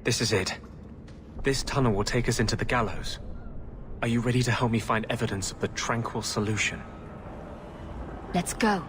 This is it. This tunnel will take us into the gallows. Are you ready to help me find evidence of the tranquil solution? Let's go.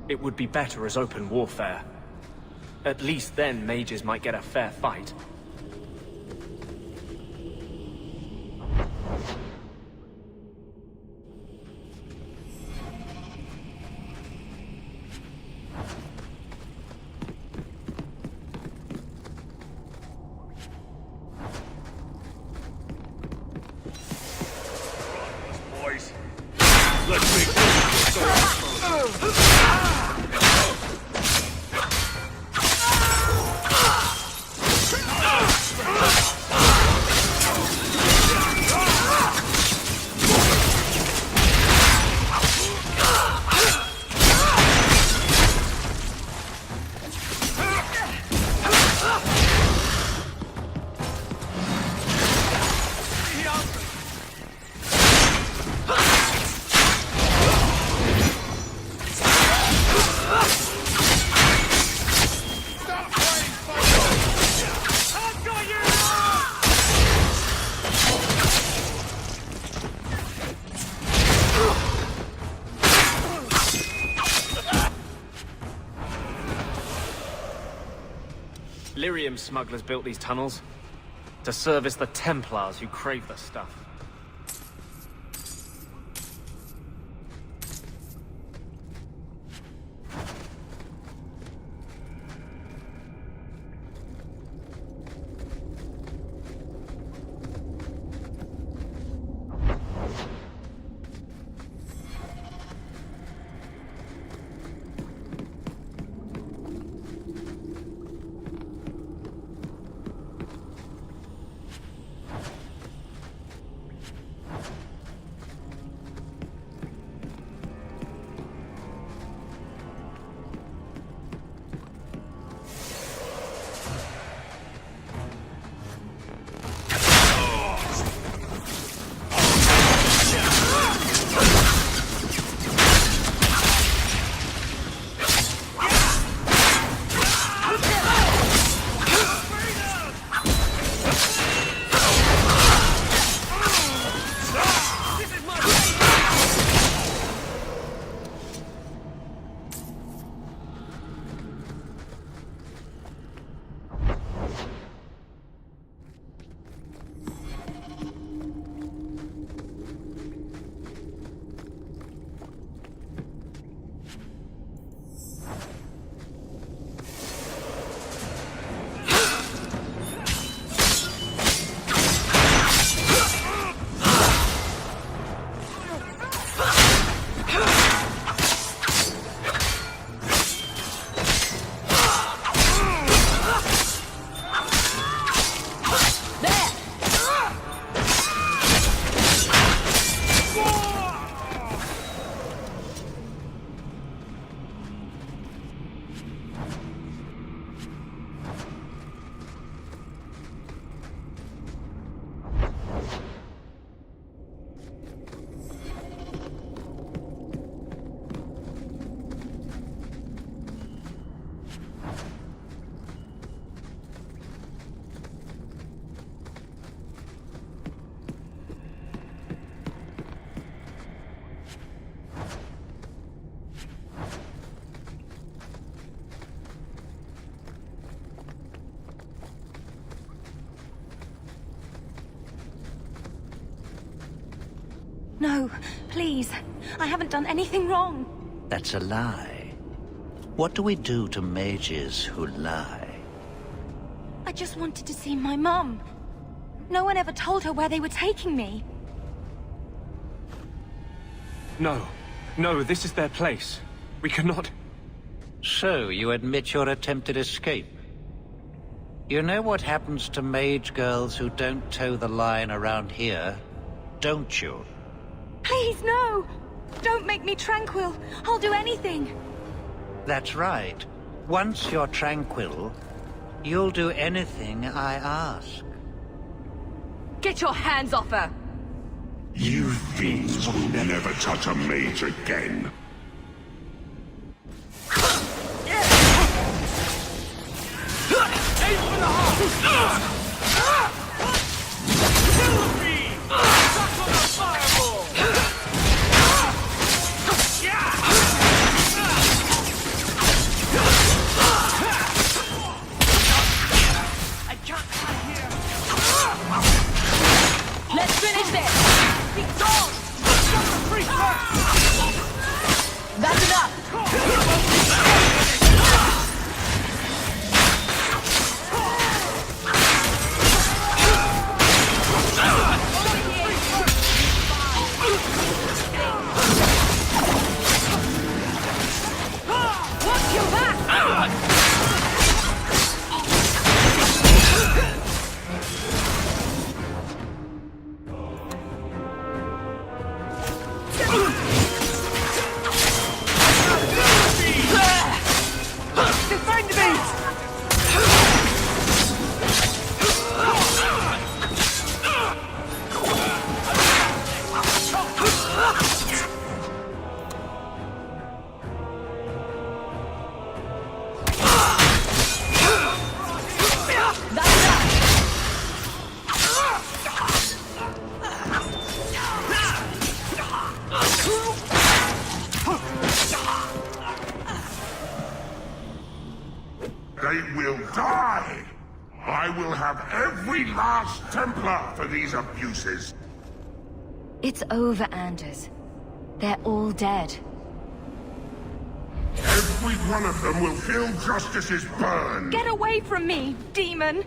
It would be better as open warfare. At least then mages might get a fair fight. Boys, let's make this Lyrium smugglers built these tunnels to service the Templars who crave the stuff. No, please. I haven't done anything wrong. That's a lie. What do we do to mages who lie? I just wanted to see my mum. No one ever told her where they were taking me. No. No, this is their place. We cannot... So, you admit your attempted escape? You know what happens to mage girls who don't toe the line around here, don't you? Please, no! Don't make me tranquil. I'll do anything. That's right. Once you're tranquil, you'll do anything I ask. Get your hands off her! You fiends will never touch a mage again. Aim for the heart! Kill me! Suck on the fireball! I can't hide here! Let's finish this! Be gone! Shut the freak first! That's enough! Watch your back! Defend me! They will die! I will have every last Templar for these abuses. It's over, Anders. They're all dead. Every one of them will feel justice's burn. Get away from me, demon!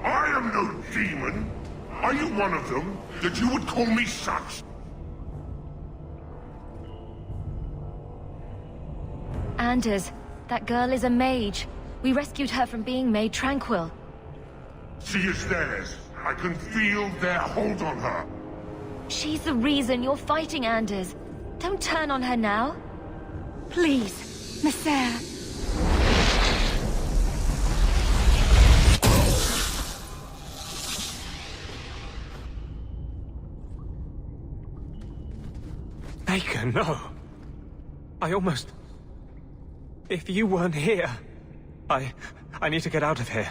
I am no demon. Are you one of them, that you would call me such? Anders, that girl is a mage. We rescued her from being made tranquil. She is theirs. I can feel their hold on her. She's the reason you're fighting, Anders. Don't turn on her now. Please, Messer. Baker, no. I almost... If you weren't here... I need to get out of here.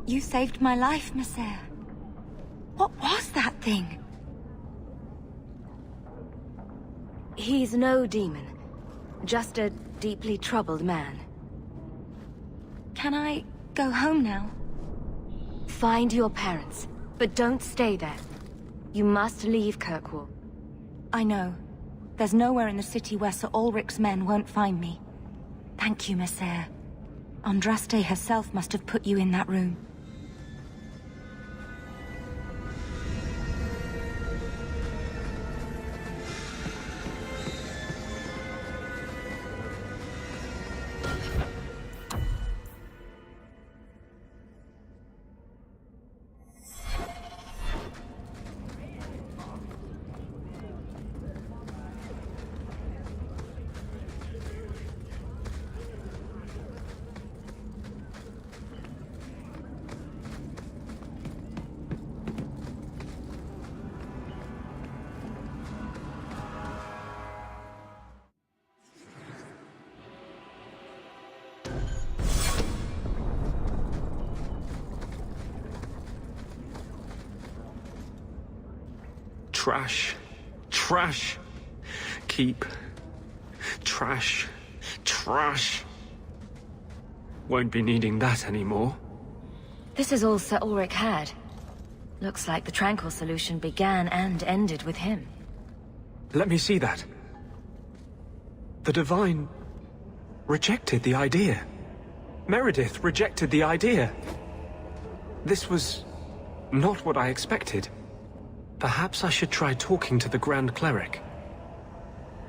You saved my life, Messer. What was that thing? He's no demon. Just a deeply troubled man. Can I go home now? Find your parents, but don't stay there. You must leave Kirkwall. I know. There's nowhere in the city where Sir Ulrich's men won't find me. Thank you, Messer. Andraste herself must have put you in that room. Trash. Trash. Keep. Trash. Trash. Won't be needing that anymore. This is all Sir Ulrich had. Looks like the Tranquil solution began and ended with him. Let me see that. The Divine rejected the idea. Meredith rejected the idea. This was not what I expected. Perhaps I should try talking to the Grand Cleric.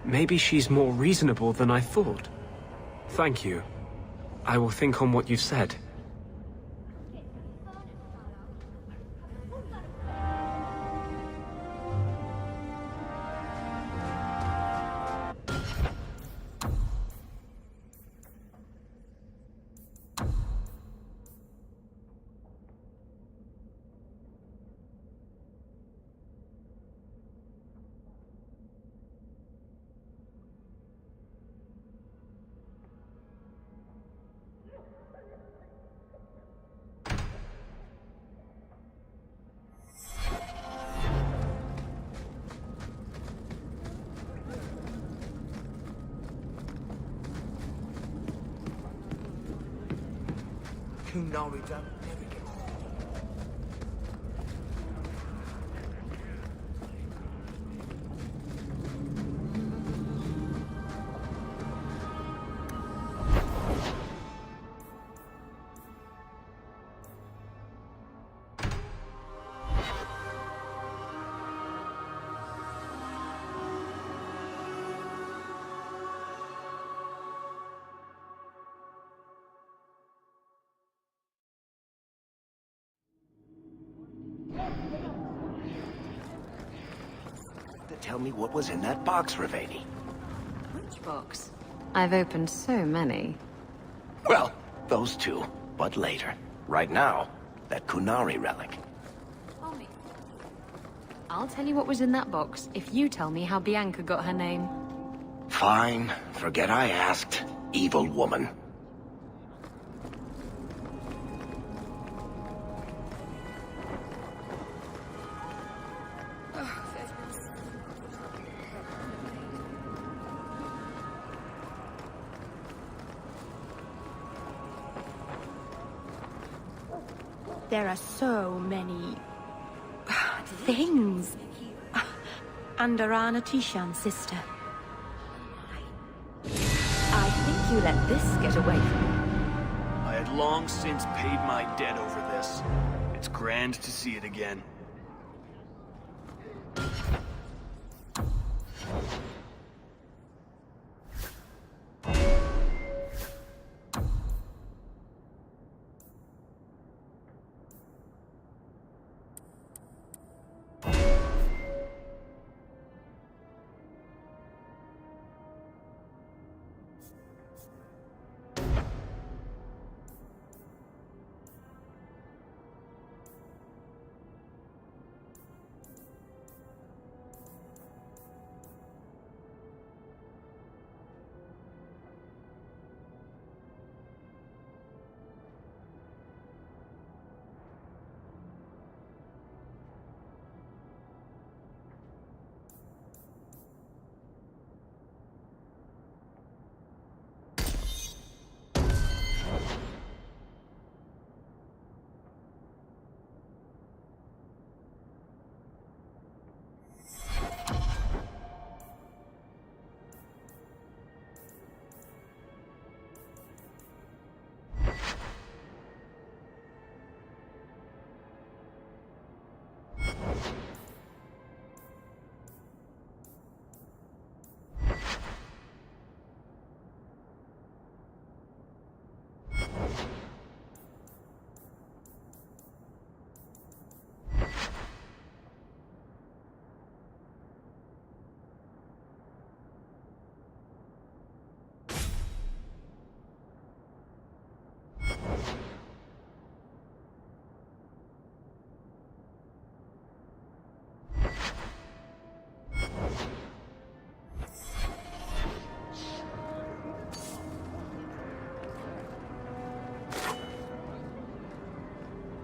Maybe she's more reasonable than I thought. Thank you. I will think on what you've said. Kunari don't never get Tell me what was in that box, Ravani. Which box? I've opened so many. Well, those two, but later. Right now, that Kunari relic. I'll tell you what was in that box if you tell me how Bianca got her name. Fine, forget I asked. Evil woman. There are so many things. Andarana Tishan, sister. I think you let this get away from you. I had long since paid my debt over this. It's grand to see it again.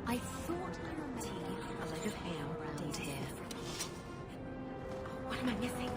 I thought I remembered a leg of ham branded here. What am I missing?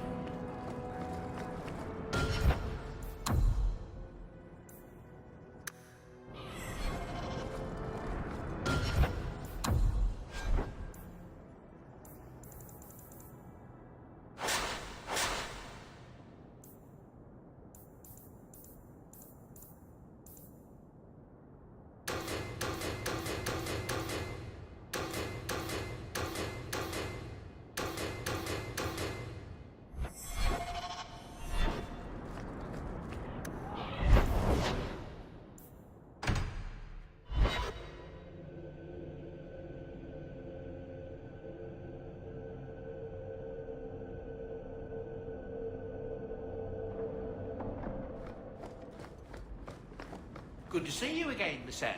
Good to see you again, sir.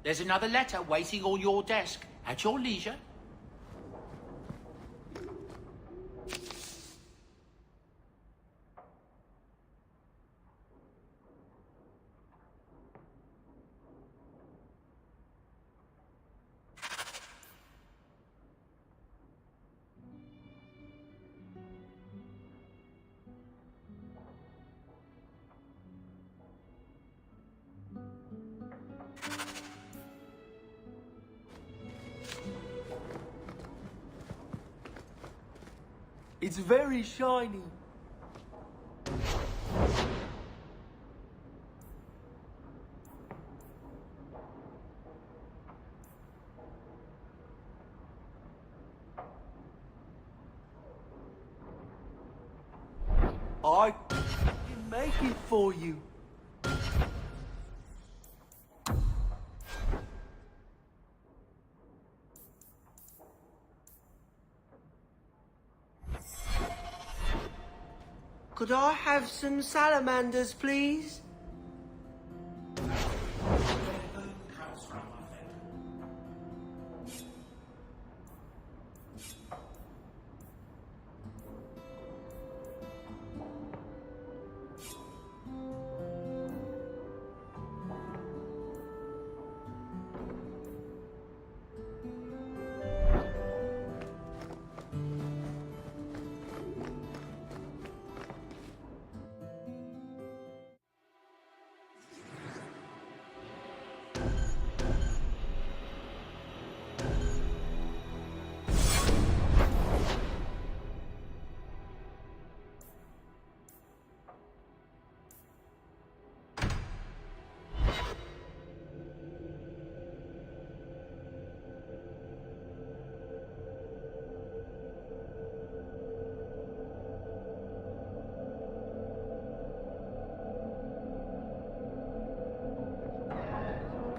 There's another letter waiting on your desk at your leisure. It's very shiny. I can make it for you. Could I have some salamanders, please?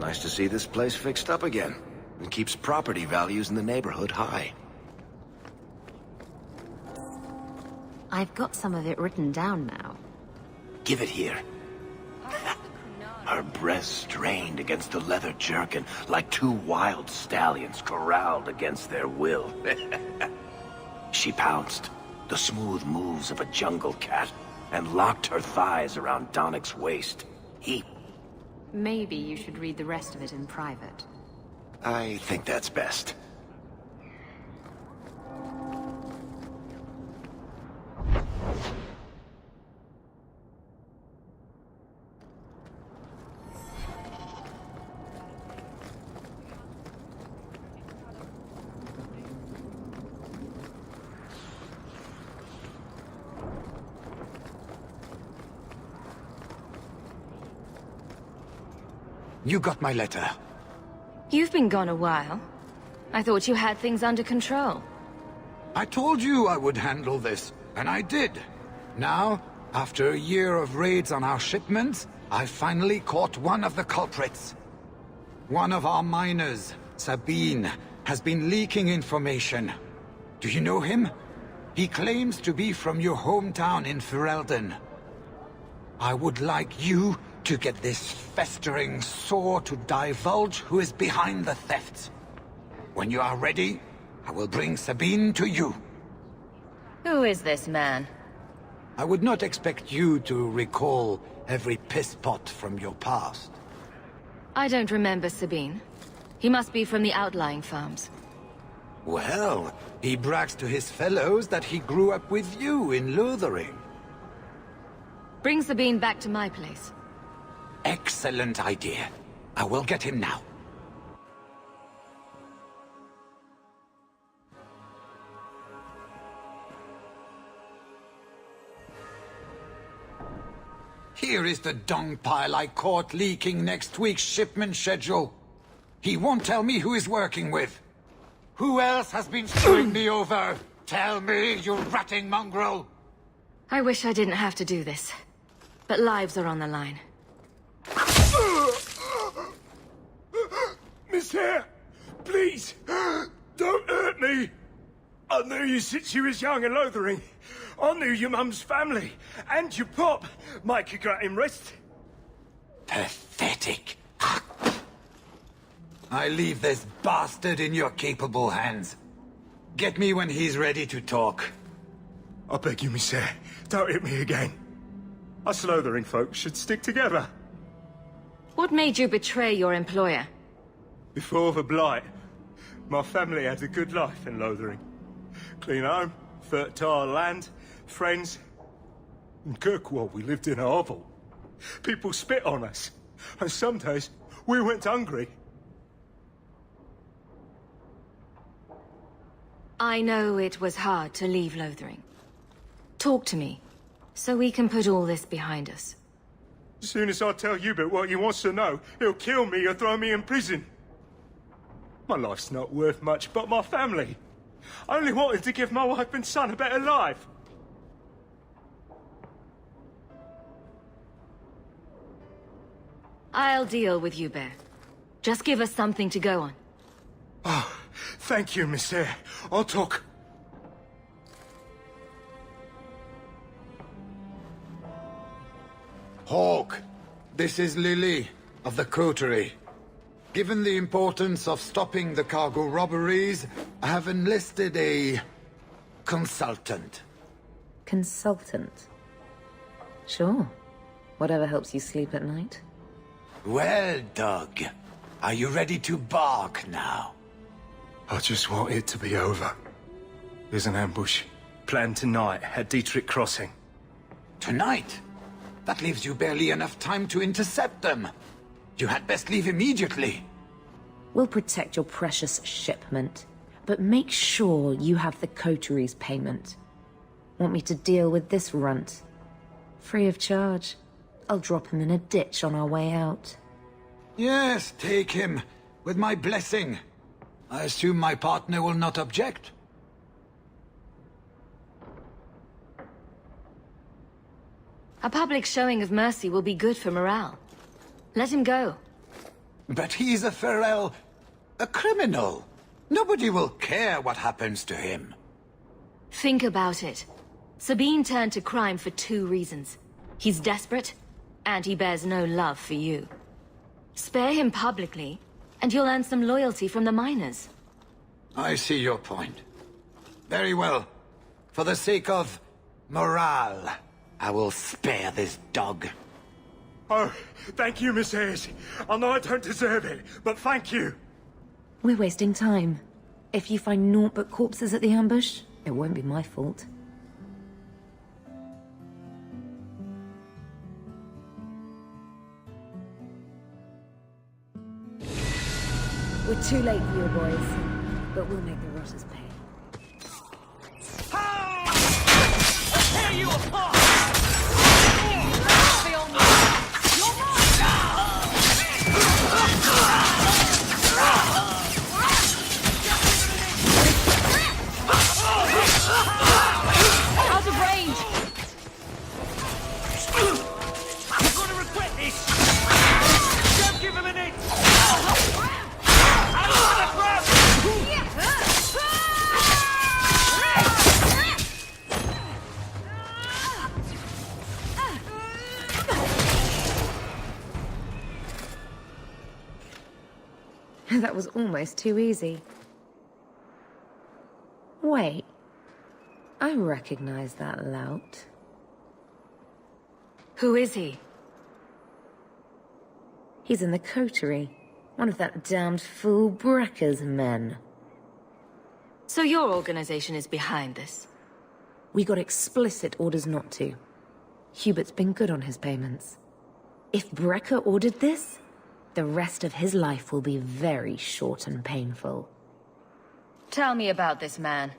Nice to see this place fixed up again. It keeps property values in the neighborhood high. I've got some of it written down now. Give it here. Her breasts strained against a leather jerkin like two wild stallions corralled against their will. She pounced, the smooth moves of a jungle cat, and locked her thighs around Donnick's waist. Maybe you should read the rest of it in private. I think that's best. You got my letter. You've been gone a while. I thought you had things under control. I told you I would handle this, and I did. Now, after a year of raids on our shipments, I finally caught one of the culprits. One of our miners, Sabine, has been leaking information. Do you know him? He claims to be from your hometown in Ferelden. I would like you to get this festering sore to divulge who is behind the thefts. When you are ready, I will bring Sabine to you. Who is this man? I would not expect you to recall every pisspot from your past. I don't remember Sabine. He must be from the outlying farms. Well, he brags to his fellows that he grew up with you in Lothering. Bring Sabine back to my place. Excellent idea. I will get him now. Here is the dung pile I caught leaking next week's shipment schedule. He won't tell me who he's working with. Who else has been screwing me over? Tell me, you ratting mongrel! I wish I didn't have to do this. But lives are on the line. Miss Hare, please, don't hurt me. I knew you since you was young and Lothering. I knew your mum's family, and your pop. Mike could got him rest. Pathetic. I leave this bastard in your capable hands. Get me when he's ready to talk. I beg you, Miss Hare, don't hit me again. Us Lothering folks should stick together. What made you betray your employer? Before the Blight, my family had a good life in Lothering. Clean home, fertile land, friends. In Kirkwall, we lived in a hovel. People spit on us, and some days we went hungry. I know it was hard to leave Lothering. Talk to me, so we can put all this behind us. As soon as I tell Hubert what he wants to know, he'll kill me or throw me in prison. My life's not worth much, but my family. I only wanted to give my wife and son a better life. I'll deal with you, Bear. Just give us something to go on. Oh, thank you, Miss Hare. I'll talk. Hawk, this is Lily, of the Coterie. Given the importance of stopping the cargo robberies, I have enlisted a consultant. Consultant? Sure. Whatever helps you sleep at night. Well, Doug, are you ready to bark now? I just want it to be over. There's an ambush planned tonight at Dietrich Crossing. Tonight? That leaves you barely enough time to intercept them. You had best leave immediately. We'll protect your precious shipment, but make sure you have the Coterie's payment. Want me to deal with this runt? Free of charge. I'll drop him in a ditch on our way out. Yes, take him, with my blessing. I assume my partner will not object. A public showing of mercy will be good for morale. Let him go. But he's a Ferrell, a criminal. Nobody will care what happens to him. Think about it. Sabine turned to crime for 2 reasons. He's desperate, and he bears no love for you. Spare him publicly, and you'll earn some loyalty from the miners. I see your point. Very well. For the sake of morale, I will spare this dog. Oh, thank you, Miss Hayes. I know I don't deserve it, but thank you. We're wasting time. If you find naught but corpses at the ambush, it won't be my fault. We're too late for you boys, but we'll make the rotters pay. Tear you apart! That was almost too easy. Wait. I recognize that lout. Who is he? He's in the coterie. One of that damned fool Brekker's men. So your organization is behind this? We got explicit orders not to. Hubert's been good on his payments. If Brekker ordered this, the rest of his life will be very short and painful. Tell me about this man.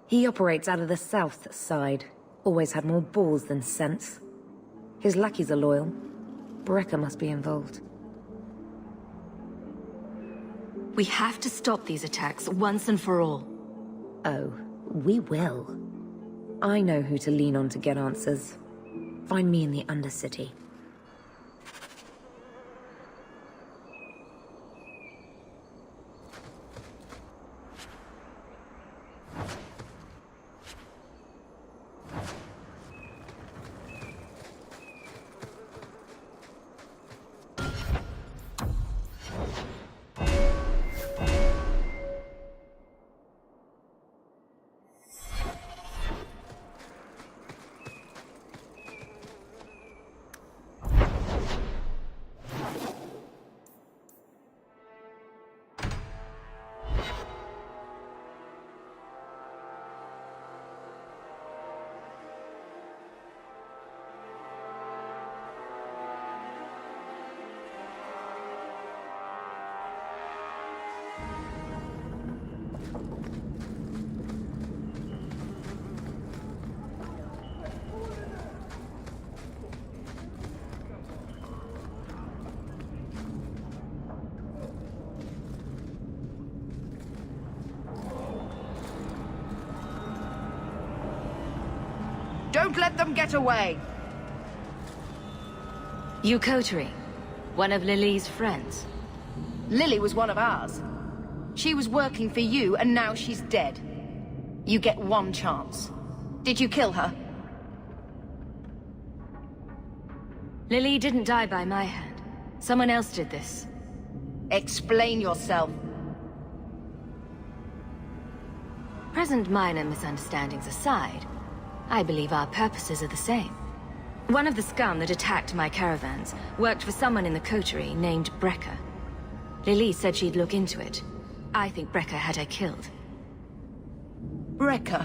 He operates out of the south side. Always had more balls than sense. His lackeys are loyal. Brekker must be involved. We have to stop these attacks once and for all. Oh, we will. I know who to lean on to get answers. Find me in the Undercity. Don't let them get away! You coterie, one of Lily's friends. Lily was one of ours. She was working for you, and now she's dead. You get one chance. Did you kill her? Lily didn't die by my hand. Someone else did this. Explain yourself. Present minor misunderstandings aside, I believe our purposes are the same. One of the scum that attacked my caravans worked for someone in the coterie named Brekker. Lily said she'd look into it. I think Brekker had her killed. Brekker,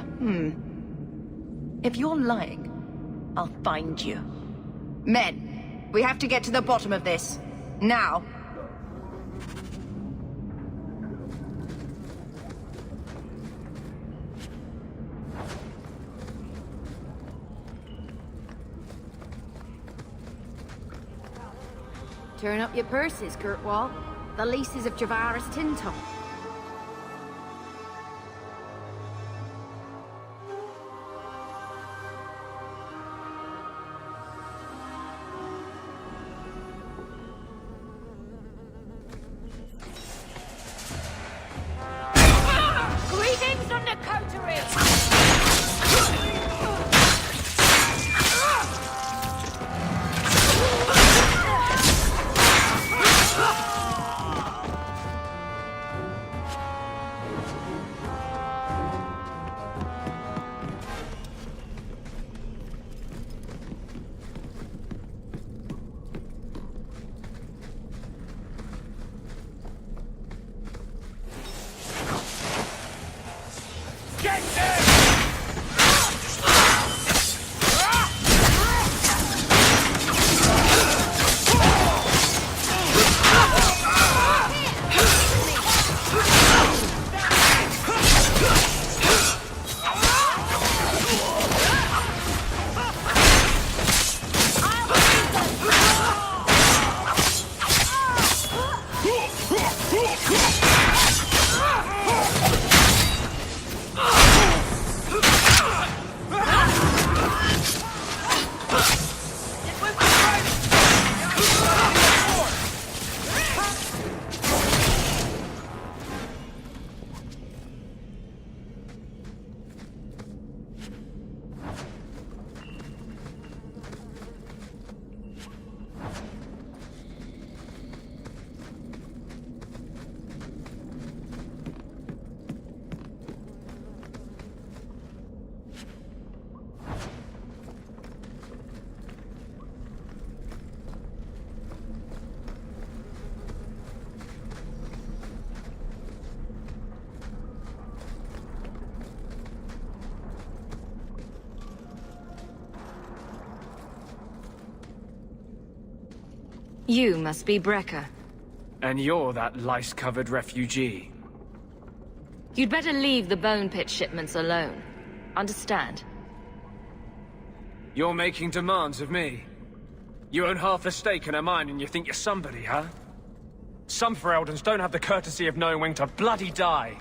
If you're lying, I'll find you. Men, we have to get to the bottom of this. Now. Turn up your purses, Kurtwall. The leases of Javaris Tintum. Greetings on the coterie! You must be Brecker. And you're that lice-covered refugee. You'd better leave the bone pit shipments alone. Understand? You're making demands of me. You own half the stake in a mine and you think you're somebody, huh? Some Fereldans don't have the courtesy of knowing when to bloody die.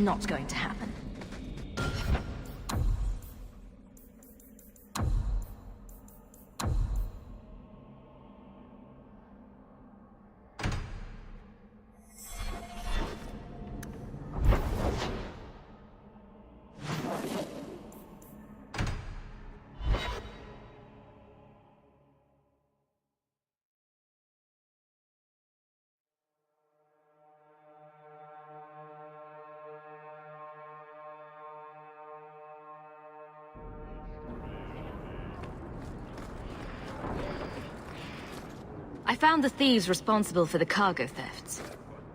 Not going to happen. I found the thieves responsible for the cargo thefts.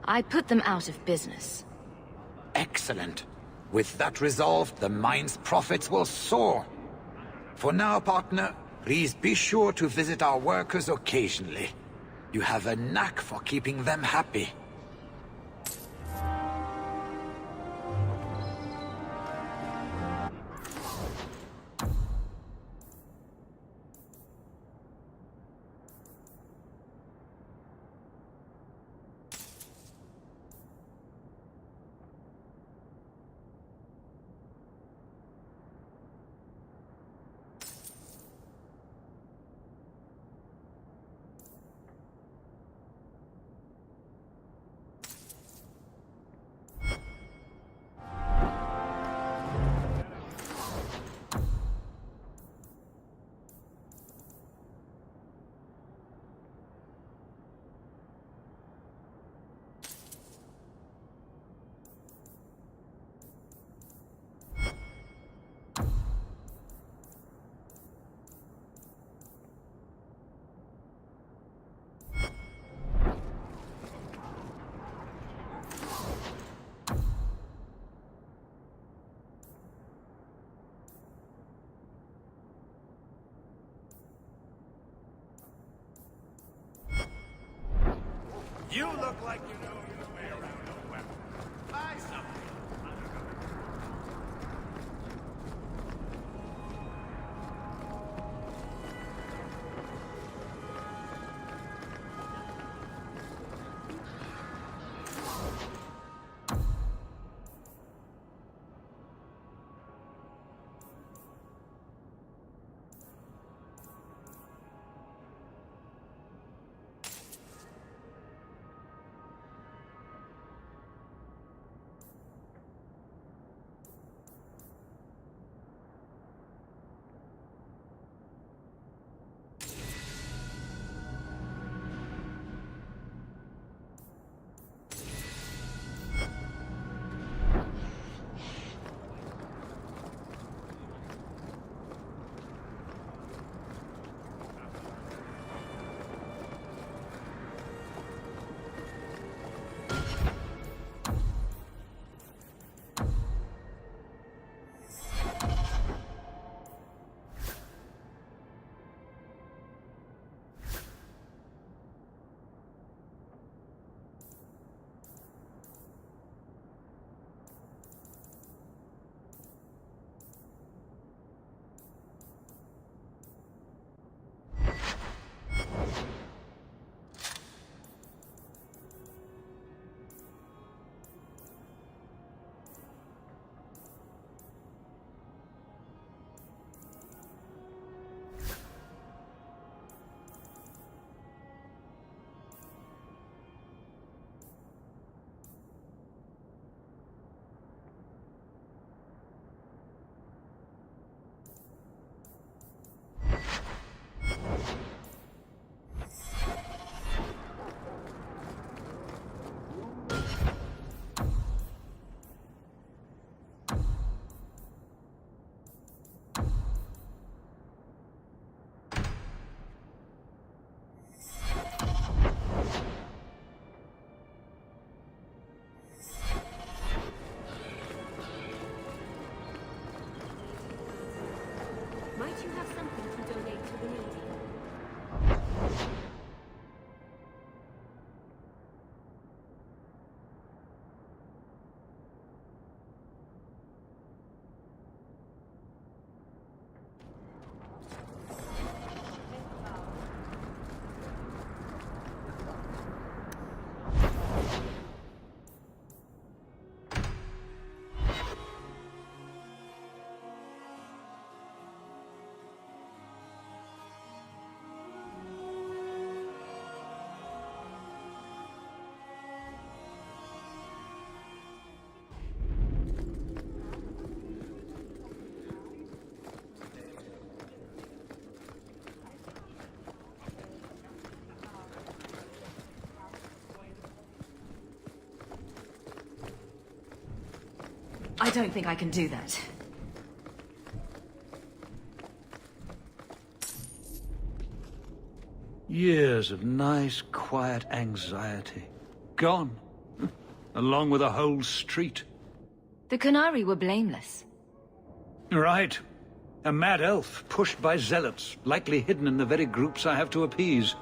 I put them out of business. Excellent. With that resolved, the mine's profits will soar. For now, partner, please be sure to visit our workers occasionally. You have a knack for keeping them happy. You look like you know your way around a weapon. Buy something. I don't think I can do that. Years of nice, quiet anxiety. Gone. Along with a whole street. The Qunari were blameless. Right. A mad elf, pushed by zealots, likely hidden in the very groups I have to appease.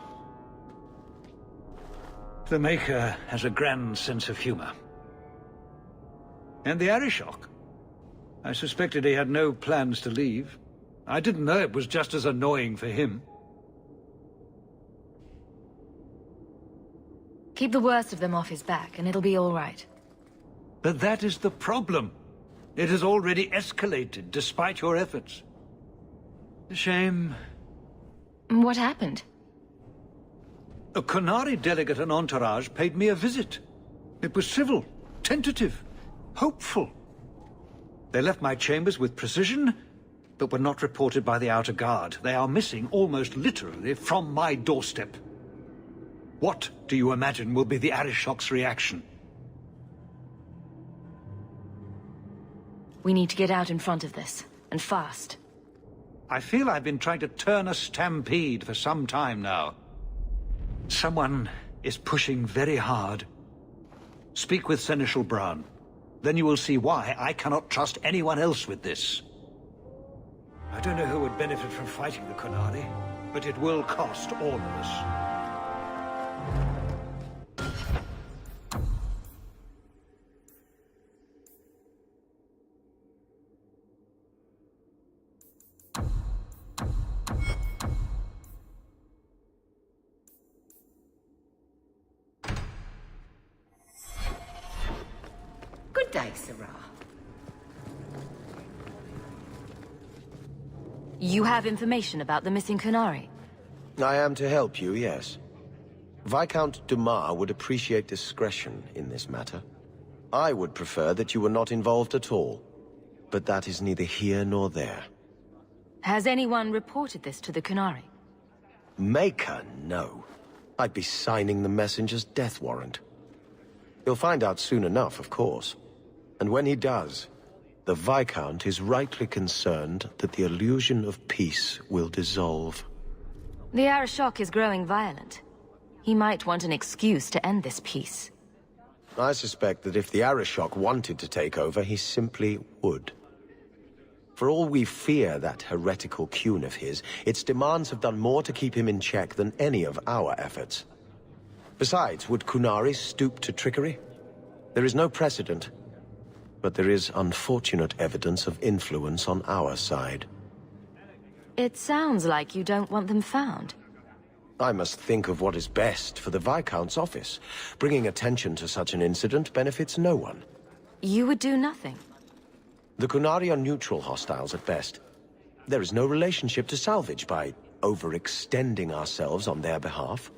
The Maker has a grand sense of humor. And the Arishok? I suspected he had no plans to leave. I didn't know it was just as annoying for him. Keep the worst of them off his back, and it'll be all right. But that is the problem. It has already escalated, despite your efforts. A shame. What happened? A Qunari delegate and entourage paid me a visit. It was civil, tentative, hopeful. They left my chambers with precision, but were not reported by the outer guard. They are missing almost literally from my doorstep. What do you imagine will be the Arishok's reaction? We need to get out in front of this, and fast. I feel I've been trying to turn a stampede for some time now. Someone is pushing very hard. Speak with Seneschal Brown. Then you will see why I cannot trust anyone else with this. I don't know who would benefit from fighting the Qunari, but it will cost all of us. Good day, Sarah. You have information about the missing Qunari? I am to help you, yes. Viscount Dumas would appreciate discretion in this matter. I would prefer that you were not involved at all. But that is neither here nor there. Has anyone reported this to the Qunari? Maker, no. I'd be signing the messenger's death warrant. He'll find out soon enough, of course. And when he does, the Viscount is rightly concerned that the illusion of peace will dissolve. The Arishok is growing violent. He might want an excuse to end this peace. I suspect that if the Arishok wanted to take over, he simply would. For all we fear that heretical Qun of his, its demands have done more to keep him in check than any of our efforts. Besides, would Qunari stoop to trickery? There is no precedent, but there is unfortunate evidence of influence on our side. It sounds like you don't want them found. I must think of what is best for the Viscount's office. Bringing attention to such an incident benefits no one. You would do nothing. The Qunari are neutral hostiles at best. There is no relationship to salvage by overextending ourselves on their behalf.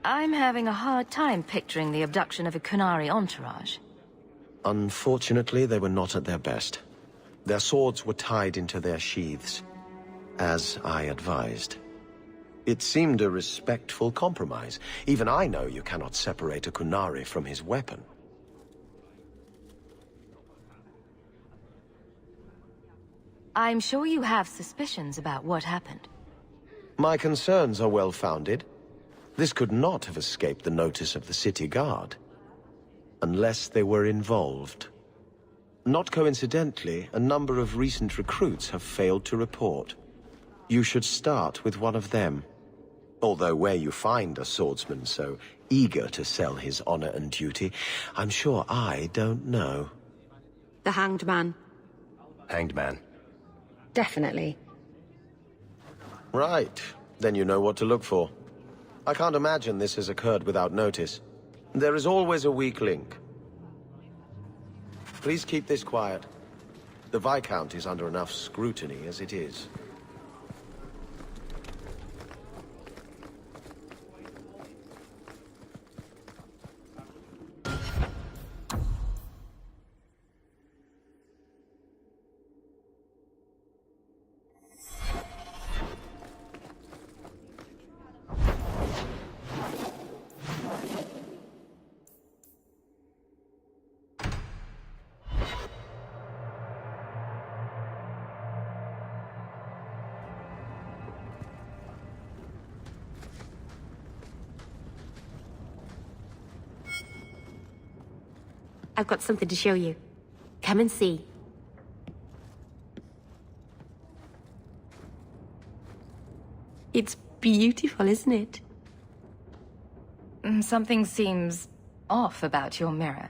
I'm having a hard time picturing the abduction of a Qunari entourage. Unfortunately, they were not at their best. Their swords were tied into their sheaths, as I advised. It seemed a respectful compromise. Even I know you cannot separate a Qunari from his weapon. I'm sure you have suspicions about what happened. My concerns are well-founded. This could not have escaped the notice of the city guard. Unless they were involved. Not coincidentally, a number of recent recruits have failed to report. You should start with one of them. Although where you find a swordsman so eager to sell his honor and duty, I'm sure I don't know. The Hanged Man. Hanged Man. Definitely. Right. Then you know what to look for. I can't imagine this has occurred without notice. There is always a weak link. Please keep this quiet. The Viscount is under enough scrutiny as it is. I've got something to show you. Come and see. It's beautiful, isn't it? Something seems off about your mirror.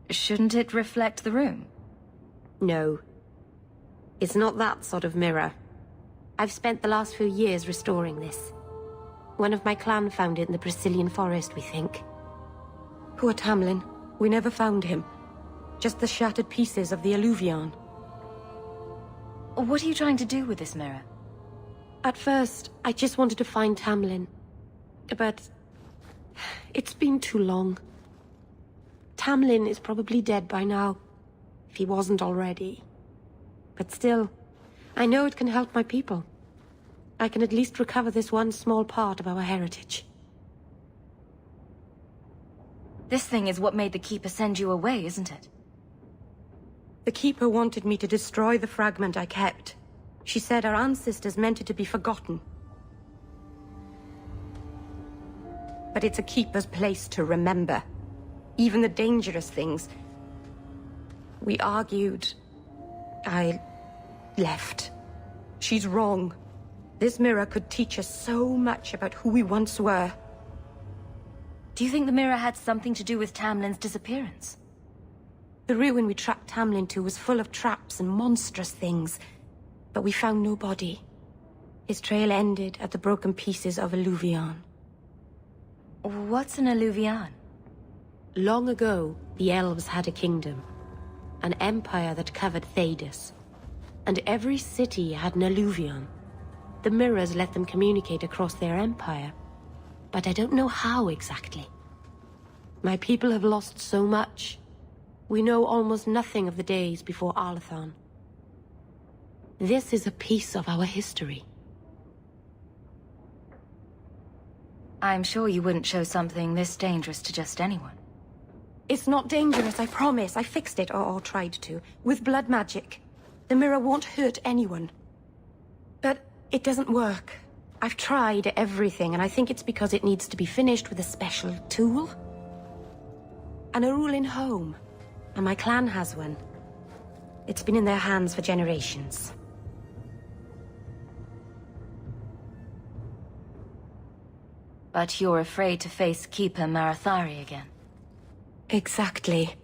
Shouldn't it reflect the room? No. It's not that sort of mirror. I've spent the last few years restoring this. One of my clan found it in the Brazilian forest, we think. Poor Tamlin. We never found him. Just the shattered pieces of the Alluvion. What are you trying to do with this mirror? At first, I just wanted to find Tamlin. But it's been too long. Tamlin is probably dead by now, if he wasn't already. But still, I know it can help my people. I can at least recover this one small part of our heritage. This thing is what made the Keeper send you away, isn't it? The Keeper wanted me to destroy the fragment I kept. She said our ancestors meant it to be forgotten. But it's a Keeper's place to remember. Even the dangerous things. We argued. I left. She's wrong. This mirror could teach us so much about who we once were. Do you think the mirror had something to do with Tamlin's disappearance? The ruin we tracked Tamlin to was full of traps and monstrous things. But we found no body. His trail ended at the broken pieces of Alluvion. What's an Alluvion? Long ago, the elves had a kingdom. An empire that covered Thedas. And every city had an Alluvion. The mirrors let them communicate across their empire. But I don't know how exactly. My people have lost so much. We know almost nothing of the days before Arlathan. This is a piece of our history. I'm sure you wouldn't show something this dangerous to just anyone. It's not dangerous, I promise. I fixed it, or tried to, with blood magic. The mirror won't hurt anyone. But it doesn't work. I've tried everything, and I think it's because it needs to be finished with a special tool. An Arulin home. And my clan has one. It's been in their hands for generations. But you're afraid to face Keeper Marathari again. Exactly.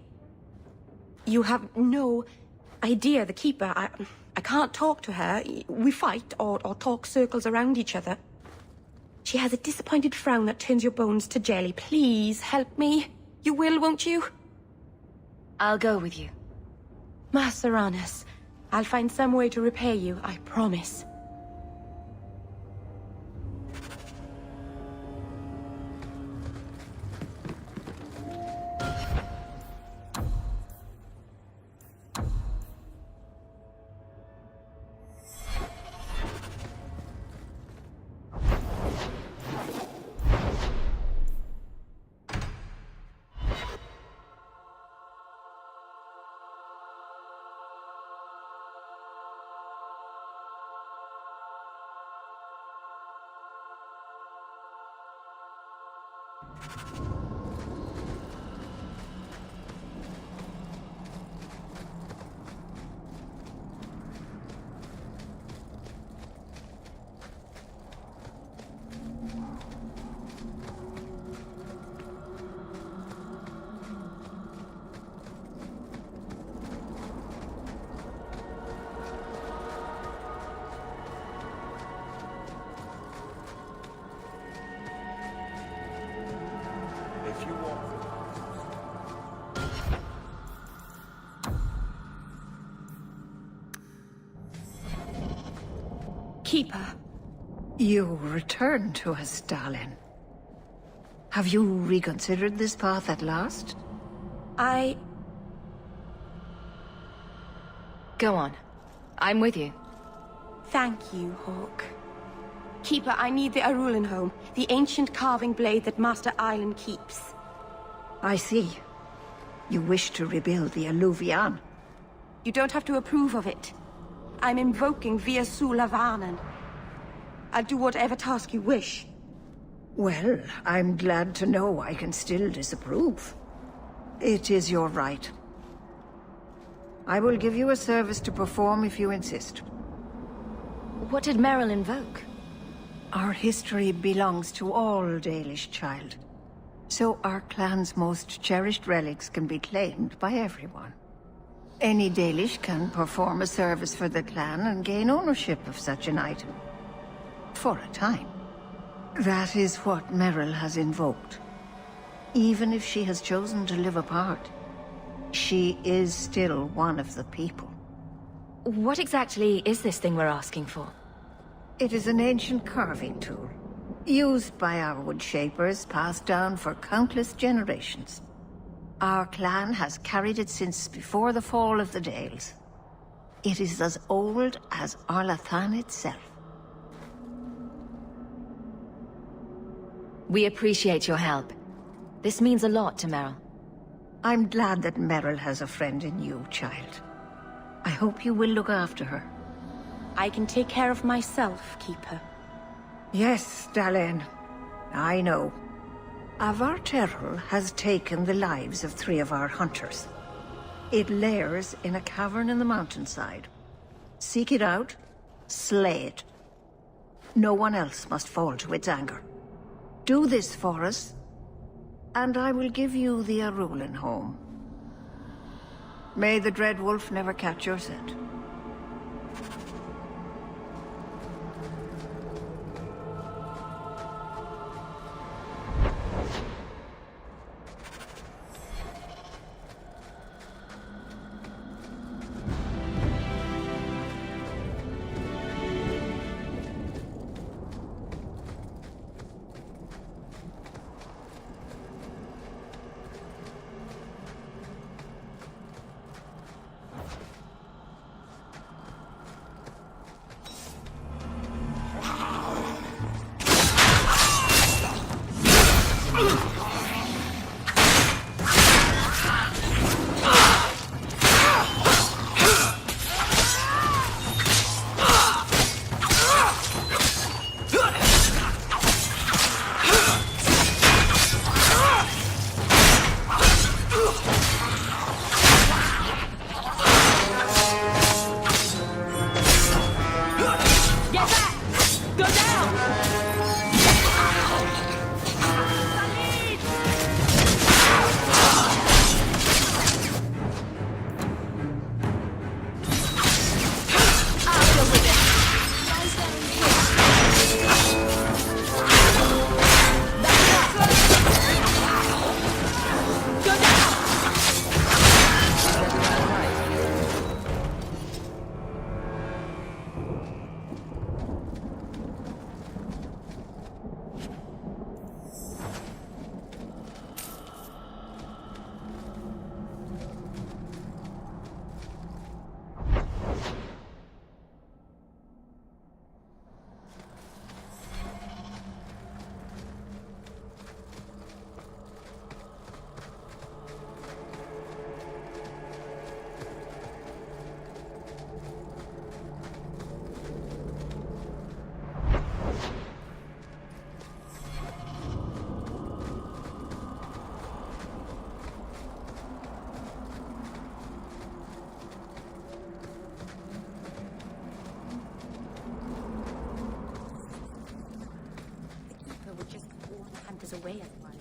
You have no idea, the Keeper. I can't talk to her. We fight or talk circles around each other. She has a disappointed frown that turns your bones to jelly. Please, help me. You will, won't you? I'll go with you. Maseranas, I'll find some way to repay you, I promise. Keeper. You returned to us, darling. Have you reconsidered this path at last? Go on. I'm with you. Thank you, Hawk. Keeper, I need the Arulin home, the ancient carving blade that Master Island keeps. I see. You wish to rebuild the Alluvion. You don't have to approve of it. I'm invoking Via Sulavanan. I'll do whatever task you wish. Well, I'm glad to know I can still disapprove. It is your right. I will give you a service to perform if you insist. What did Merrill invoke? Our history belongs to all Dalish, child. So our clan's most cherished relics can be claimed by everyone. Any Dalish can perform a service for the clan and gain ownership of such an item. For a time. That is what Merrill has invoked. Even if she has chosen to live apart, she is still one of the people. What exactly is this thing we're asking for? It is an ancient carving tool, used by our wood shapers, passed down for countless generations. Our clan has carried it since before the fall of the Dales. It is as old as Arlathan itself. We appreciate your help. This means a lot to Merrill. I'm glad that Merrill has a friend in you, child. I hope you will look after her. I can take care of myself, Keeper. Yes, Dallin. I know. Avar Terrell has taken the lives of 3 of our hunters. It lairs in a cavern in the mountainside. Seek it out, slay it. No one else must fall to its anger. Do this for us, and I will give you the Arulin home. May the Dread Wolf never catch your scent. Away otherwise.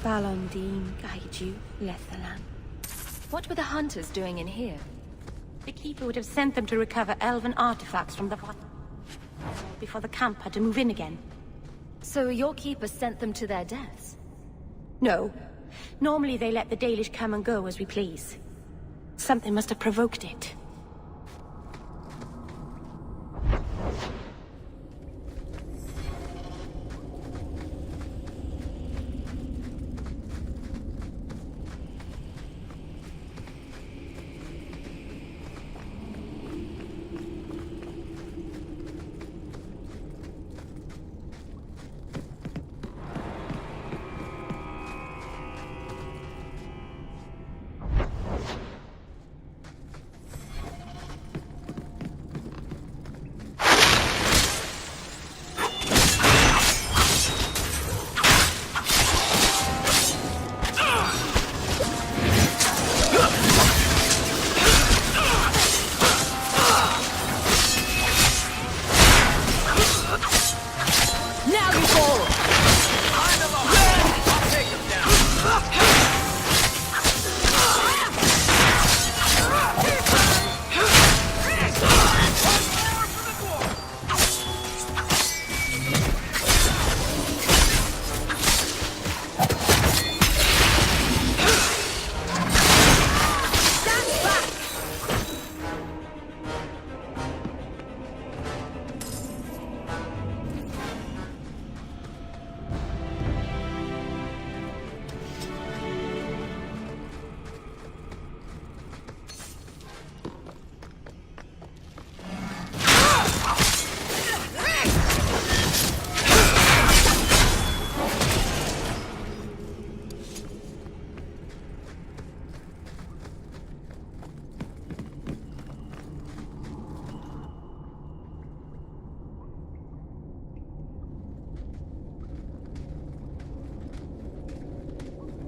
Balondine guide you, Lethalan. What were the hunters doing in here? The Keeper would have sent them to recover elven artifacts from the vault before the camp had to move in again. So your Keeper sent them to their deaths? No. Normally they let the Dalish come and go as we please. Something must have provoked it.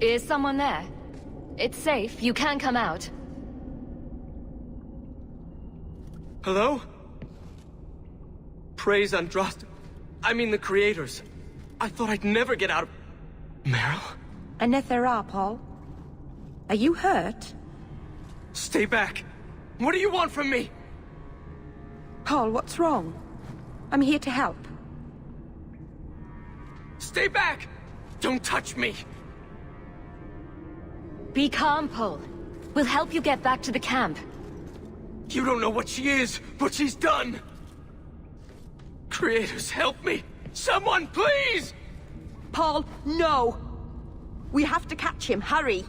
Is someone there? It's safe. You can come out. Hello? Praise Andraste. I mean the creators. I thought I'd never get out of... Merrill? Anethera, Paul. Are you hurt? Stay back. What do you want from me? Paul, what's wrong? I'm here to help. Stay back! Don't touch me! Be calm, Paul. We'll help you get back to the camp. You don't know what she is, what she's done! Creators, help me! Someone, please! Paul, no! We have to catch him, hurry!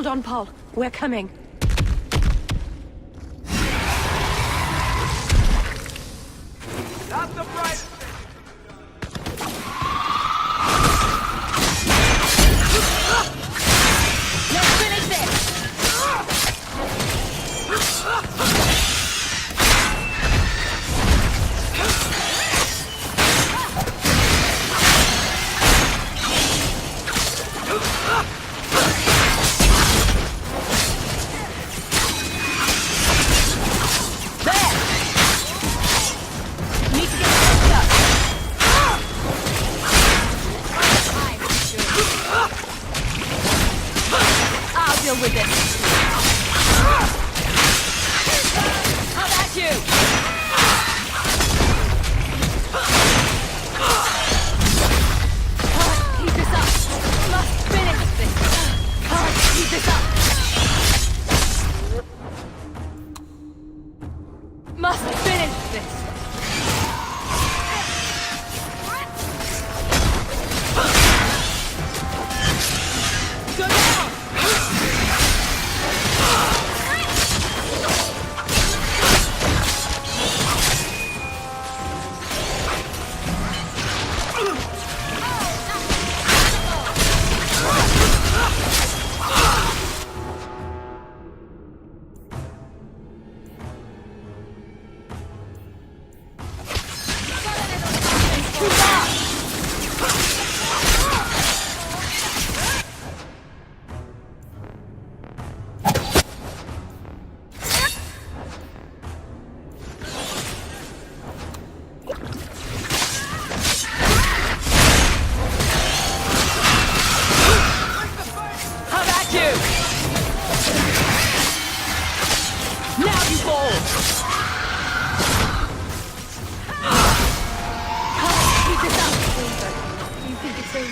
Hold on, Paul. We're coming. Not the bright... Let's finish this!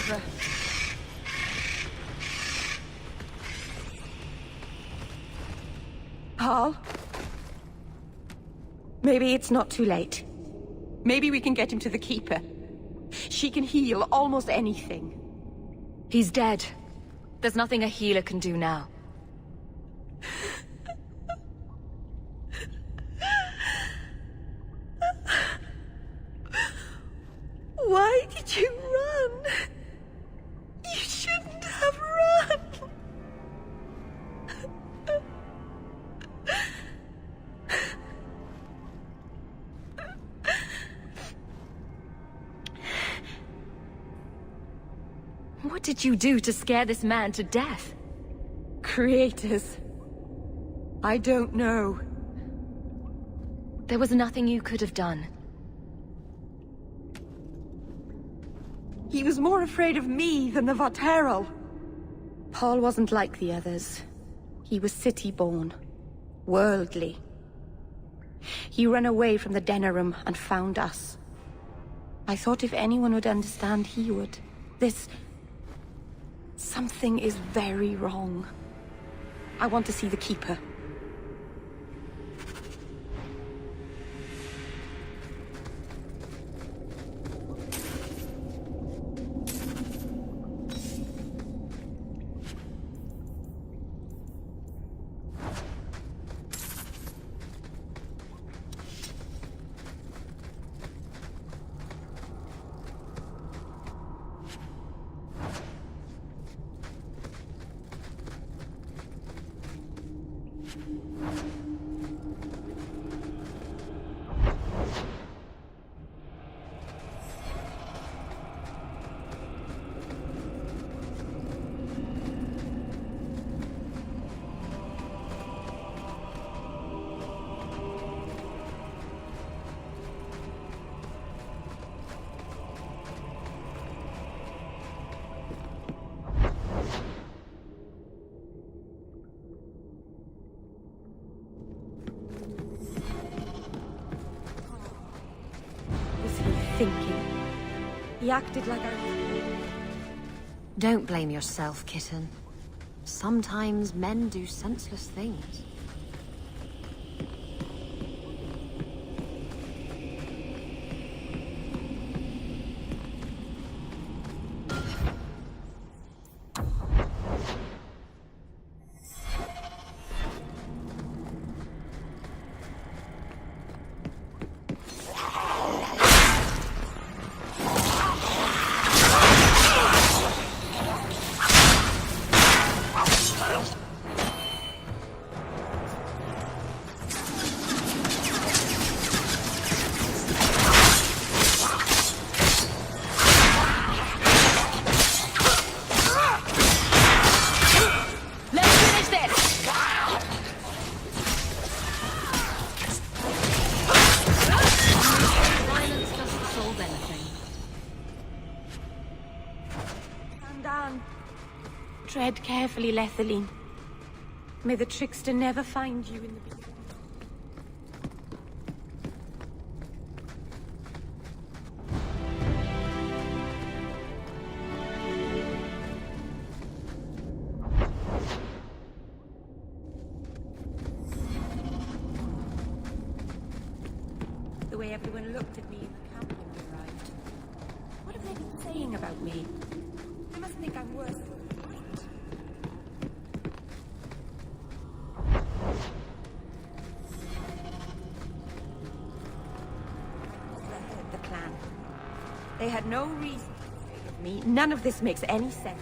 Emperor. Paul? Maybe it's not too late. Maybe we can get him to the Keeper. She can heal almost anything. He's dead. There's nothing a healer can do now. Why did you run? You shouldn't have run. What did you do to scare this man to death? Creators. I don't know. There was nothing you could have done. He was more afraid of me than the Vaterel. Paul wasn't like the others. He was city-born. Worldly. He ran away from the Denerim and found us. I thought if anyone would understand, he would. Something is very wrong. I want to see the Keeper. Thinking. He acted like I... Don't blame yourself, kitten. Sometimes men do senseless things. Tread carefully, Lethaline. May the trickster never find you in the beginning. The way everyone looked at me in the camp when we arrived. What have they been saying about me? They must think I'm worse. The clan. They had no reason to be afraid of me. None of this makes any sense.